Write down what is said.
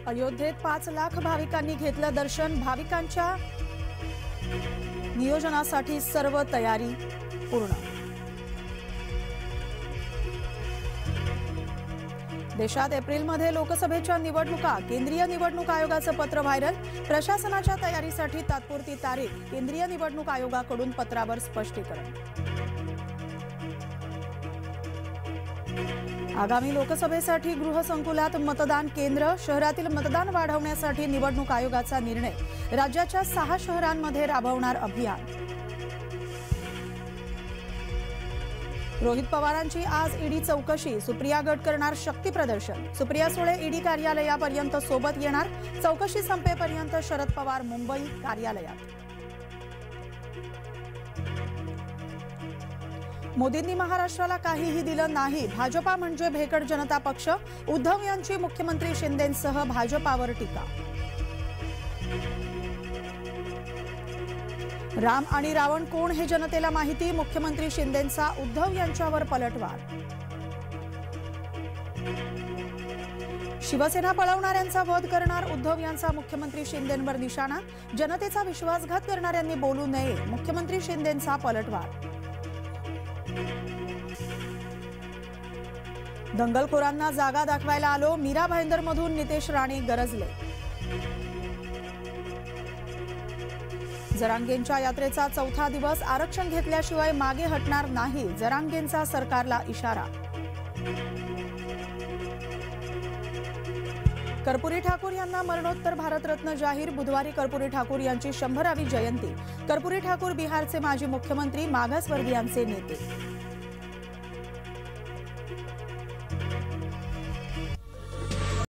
अयोध्येत 5 लाख भाविकांनी घेतलं दर्शन। भाविकांच्या नियोजनासाठी सर्व तयारी पूर्ण। देशात एप्रिलमध्ये लोकसभेच्या निवडणुका। केंद्रीय निवडणूक आयोगाचं पत्र व्हायरल। प्रशासनाच्या तयारीसाठी तात्पुरती तारीख। केंद्रीय निवडणूक आयोगाकडून पत्रावर स्पष्टीकरण। आगामी लोकसभेसाठी गृहसंकुलात मतदान केंद्र। शहरातील मतदान वाढवण्यासाठी निवडणूक आयोगाचा निर्णय। राज्याच्या 6 शहरांमध्ये राबवणार अभियान। रोहित पवारांची आज ईडी चौकशी। सुप्रिया गट करणार शक्ती प्रदर्शन। सुप्रिया सुळे ईडी कार्यालयापर्यंत सोबत येणार। चौकशी संपेपर्यंत शरद पवार मुंबई कार्यालयात। मोदींनी महाराष्ट्राला काहीही दिलं नाही। भाजपा म्हणजे भेकड जनता पक्ष। उद्धव यांची मुख्यमंत्री शिंदेंसह भाजपावर टीका। राम आणि रावण कोण हे जनतेला माहिती। मुख्यमंत्री शिंदेंचा उद्धव यांच्यावर पलटवार। शिवसेना पळवणाऱ्यांचा वध करणार। उद्धव यांचा मुख्यमंत्री शिंदेंवर निशाणा। जनतेचा विश्वासघात करणाऱ्यांनी बोलू नये। मुख्यमंत्री शिंदेंचा पलटवार। दंगलखोरांना जागा दाखवायला आलो। मीरा भाईंदरमधून नितेश राणे गरजले। जरांगेंच्या यात्रेचा 4था दिवस। आरक्षण घेतल्याशिवाय मागे हटणार नाही। जरांगेंचा सरकारला इशारा। कर्पूरी ठाकूर यांना मरणोत्तर भारतरत्न जाहीर। बुधवारी कर्पूरी ठाकूर यांची 100वी जयंती। कर्पूरी ठाकूर बिहारचे माजी मुख्यमंत्री, मागासवर्गीयांचे नेते।